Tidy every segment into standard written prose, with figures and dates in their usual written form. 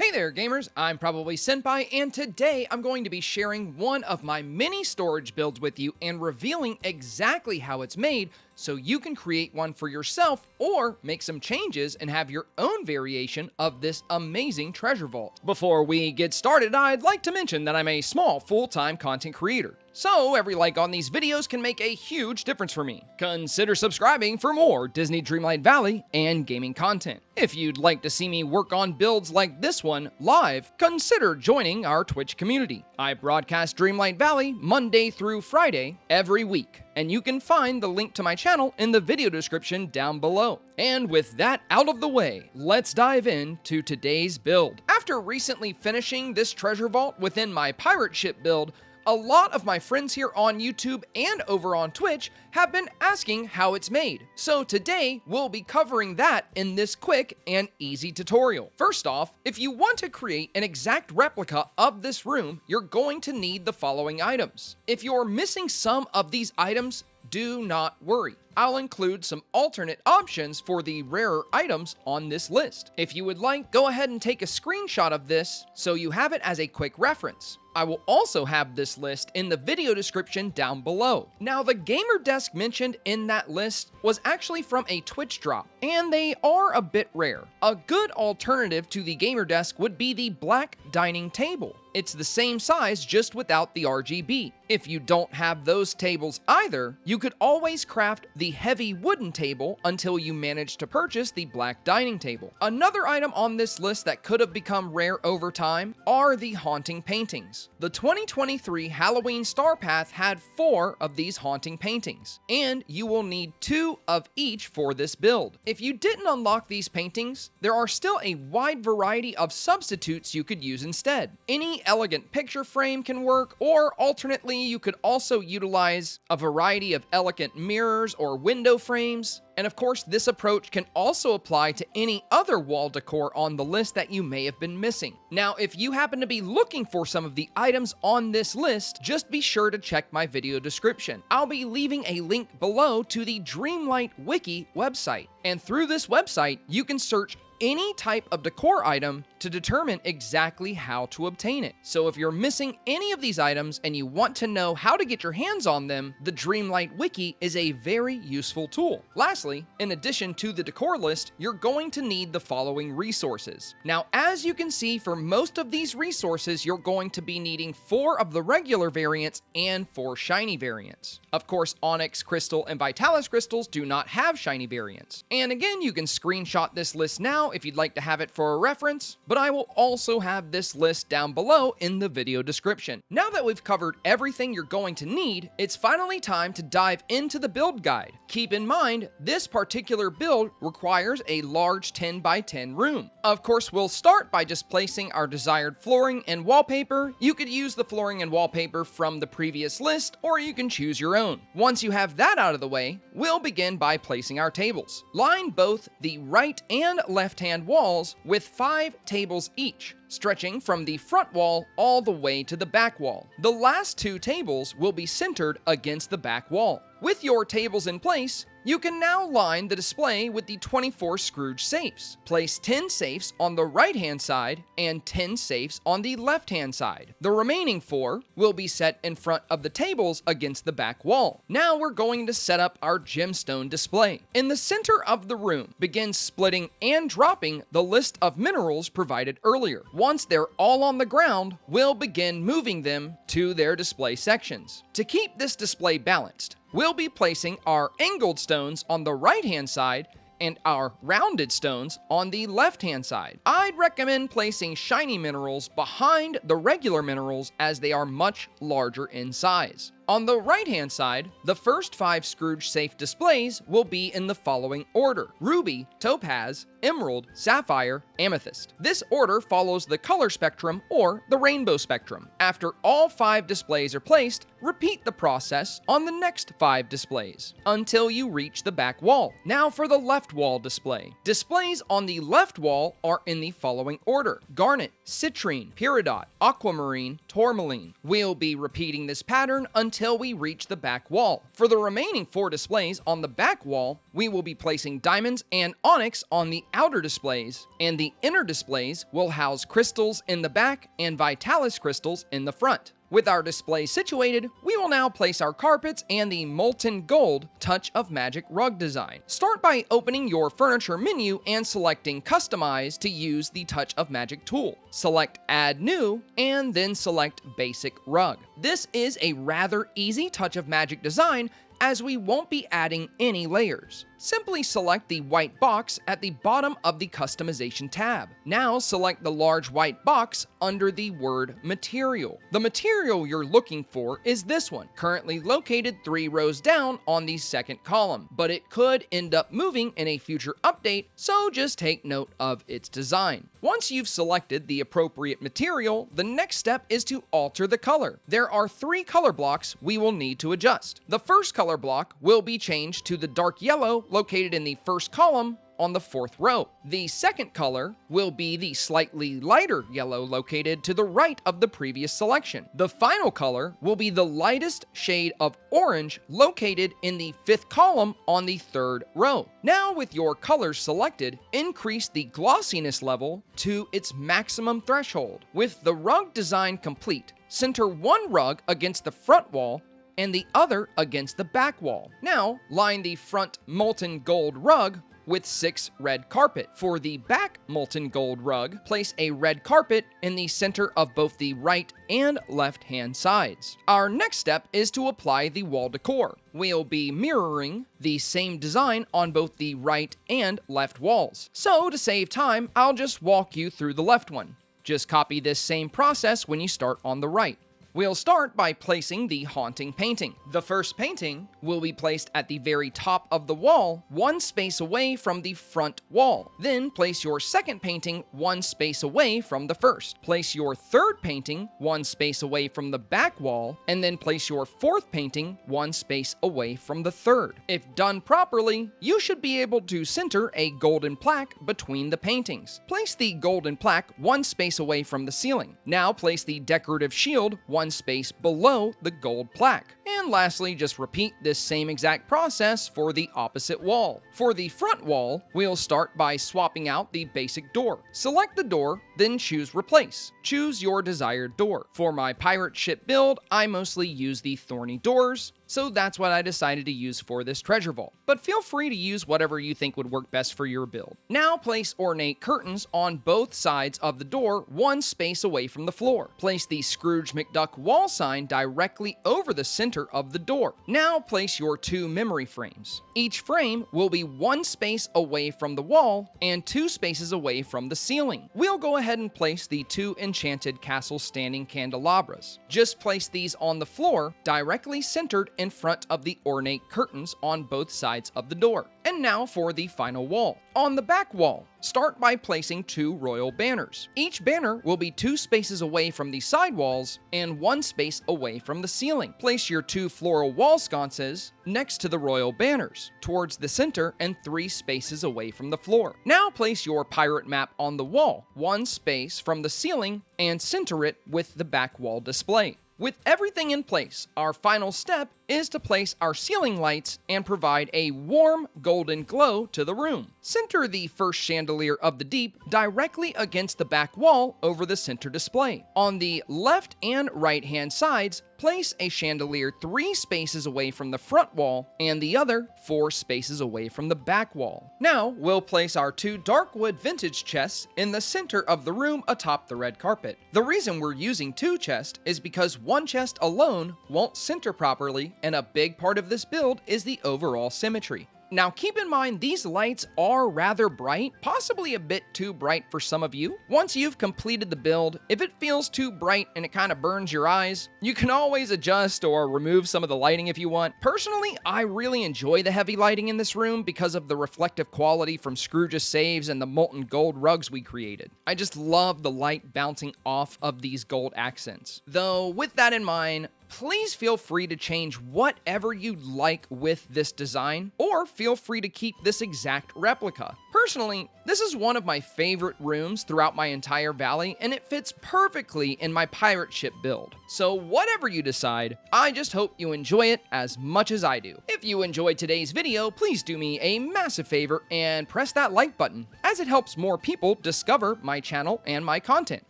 Hey there gamers, I'm probably Senpai, and today I'm going to be sharing one of my mini storage builds with you and revealing exactly how it's made so you can create one for yourself or make some changes and have your own variation of this amazing treasure vault. Before we get started, I'd like to mention that I'm a small full-time content creator. So every like on these videos can make a huge difference for me. Consider subscribing for more Disney Dreamlight Valley and gaming content. If you'd like to see me work on builds like this one live, consider joining our Twitch community. I broadcast Dreamlight Valley Monday through Friday every week, and you can find the link to my channel in the video description down below. And with that out of the way, let's dive into today's build. After recently finishing this treasure vault within my pirate ship build, a lot of my friends here on YouTube and over on Twitch have been asking how it's made. So today, we'll be covering that in this quick and easy tutorial. First off, if you want to create an exact replica of this room, you're going to need the following items. If you're missing some of these items, do not worry. I'll include some alternate options for the rarer items on this list. If you would like, go ahead and take a screenshot of this so you have it as a quick reference. I will also have this list in the video description down below. Now, the gamer desk mentioned in that list was actually from a Twitch drop, and they are a bit rare. A good alternative to the gamer desk would be the black dining table. It's the same size, just without the RGB. If you don't have those tables either, you could always craft the heavy wooden table until you manage to purchase the black dining table. Another item on this list that could have become rare over time are the haunting paintings. The 2023 Halloween Star Path had 4 of these haunting paintings, and you will need 2 of each for this build. If you didn't unlock these paintings, there are still a wide variety of substitutes you could use instead. Any elegant picture frame can work, or alternately, you could also utilize a variety of elegant mirrors or window frames. And of course, this approach can also apply to any other wall decor on the list that you may have been missing. Now, if you happen to be looking for some of the items on this list, just be sure to check my video description. I'll be leaving a link below to the Dreamlight Wiki website. And through this website, you can search any type of decor item to determine exactly how to obtain it. So if you're missing any of these items and you want to know how to get your hands on them, the Dreamlight Wiki is a very useful tool. Lastly, in addition to the decor list, you're going to need the following resources. Now, as you can see, for most of these resources, you're going to be needing 4 of the regular variants and 4 shiny variants. Of course, Onyx Crystal and Vitalis Crystals do not have shiny variants. And again, you can screenshot this list now if you'd like to have it for a reference, but I will also have this list down below in the video description. Now that we've covered everything you're going to need, it's finally time to dive into the build guide. Keep in mind, this particular build requires a large 10 by 10 room. Of course, we'll start by just placing our desired flooring and wallpaper. You could use the flooring and wallpaper from the previous list, or you can choose your own. Once you have that out of the way, we'll begin by placing our tables. Line both the right and left-hand walls with 5 tables each, stretching from the front wall all the way to the back wall. The last 2 tables will be centered against the back wall. With your tables in place, you can now line the display with the 24 Scrooge safes. Place 10 safes on the right-hand side and 10 safes on the left-hand side. The remaining 4 will be set in front of the tables against the back wall. Now we're going to set up our gemstone display. In the center of the room, begin splitting and dropping the list of minerals provided earlier. Once they're all on the ground, we'll begin moving them to their display sections. To keep this display balanced, we'll be placing our angled stones on the right-hand side and our rounded stones on the left-hand side. I'd recommend placing shiny minerals behind the regular minerals as they are much larger in size. On the right-hand side, the first 5 Scrooge safe displays will be in the following order: ruby, topaz, emerald, sapphire, amethyst. This order follows the color spectrum or the rainbow spectrum. After all 5 displays are placed, repeat the process on the next 5 displays until you reach the back wall. Now for the left wall display. Displays on the left wall are in the following order: garnet, citrine, peridot, aquamarine, tourmaline. We'll be repeating this pattern until until we reach the back wall. For the remaining 4 displays on the back wall, we will be placing diamonds and onyx on the outer displays, and the inner displays will house crystals in the back and vitalis crystals in the front. With our display situated, we will now place our carpets and the molten gold touch of magic rug design. Start by opening your furniture menu and selecting Customize to use the touch of magic tool. Select Add New and then select Basic Rug. This is a rather easy touch of magic design as we won't be adding any layers. Simply select the white box at the bottom of the Customization tab. Now select the large white box under the word Material. The material you're looking for is this one, currently located 3 rows down on the second column, but it could end up moving in a future update, so just take note of its design. Once you've selected the appropriate material, the next step is to alter the color. There are 3 color blocks we will need to adjust. The first color block will be changed to the dark yellow located in the first column on the 4th row. The second color will be the slightly lighter yellow located to the right of the previous selection. The final color will be the lightest shade of orange located in the 5th column on the 3rd row. Now with your colors selected, increase the glossiness level to its maximum threshold. With the rug design complete, center one rug against the front wall and the other against the back wall. Now, line the front molten gold rug with 6 red carpet. For the back molten gold rug, place a red carpet in the center of both the right and left hand sides. Our next step is to apply the wall decor. We'll be mirroring the same design on both the right and left walls. So to save time, I'll just walk you through the left one. Just copy this same process when you start on the right. We'll start by placing the haunting painting. The first painting will be placed at the very top of the wall, 1 space away from the front wall. Then place your second painting 1 space away from the first. Place your third painting 1 space away from the back wall, and then place your fourth painting 1 space away from the third. If done properly, you should be able to center a golden plaque between the paintings. Place the golden plaque 1 space away from the ceiling. Now place the decorative shield 1 space below the gold plaque. And lastly, just repeat this same exact process for the opposite wall. For the front wall, we'll start by swapping out the basic door. Select the door, then choose Replace. Choose your desired door. For my pirate ship build, I mostly use the thorny doors, so that's what I decided to use for this treasure vault. But feel free to use whatever you think would work best for your build. Now place ornate curtains on both sides of the door 1 space away from the floor. Place the Scrooge McDuck wall sign directly over the center of the door. Now place your 2 memory frames. Each frame will be 1 space away from the wall and 2 spaces away from the ceiling. We'll go ahead and place the 2 enchanted castle standing candelabras. Just place these on the floor directly centered in front of the ornate curtains on both sides of the door. And now for the final wall. On the back wall, start by placing 2 royal banners. Each banner will be 2 spaces away from the side walls and 1 space away from the ceiling. Place your 2 floral wall sconces next to the royal banners, towards the center and 3 spaces away from the floor. Now place your pirate map on the wall, 1 space from the ceiling, and center it with the back wall display. With everything in place, our final step is to place our ceiling lights and provide a warm golden glow to the room. Center the first chandelier of the deep directly against the back wall over the center display. On the left and right hand sides, place a chandelier 3 spaces away from the front wall and the other 4 spaces away from the back wall. Now, we'll place our 2 Darkwood vintage chests in the center of the room atop the red carpet. The reason we're using 2 chests is because 1 chest alone won't center properly, and a big part of this build is the overall symmetry. Now keep in mind these lights are rather bright, possibly a bit too bright for some of you. Once you've completed the build, if it feels too bright and it kind of burns your eyes, you can always adjust or remove some of the lighting if you want. Personally, I really enjoy the heavy lighting in this room because of the reflective quality from Scrooge's saves and the molten gold rugs we created. I just love the light bouncing off of these gold accents. Though with that in mind, please feel free to change whatever you like with this design, or feel free to keep this exact replica. Personally, this is one of my favorite rooms throughout my entire valley, and it fits perfectly in my pirate ship build. So whatever you decide, I just hope you enjoy it as much as I do. If you enjoyed today's video, please do me a massive favor and press that like button, as it helps more people discover my channel and my content.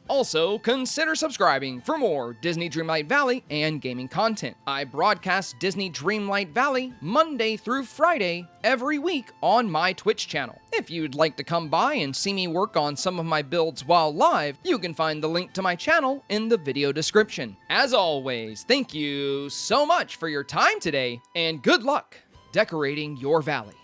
Also, consider subscribing for more Disney Dreamlight Valley and gaming content. I broadcast Disney Dreamlight Valley Monday through Friday every week on my Twitch channel. If you'd like to come by and see me work on some of my builds while live, you can find the link to my channel in the video description. As always, thank you so much for your time today, and good luck decorating your valley.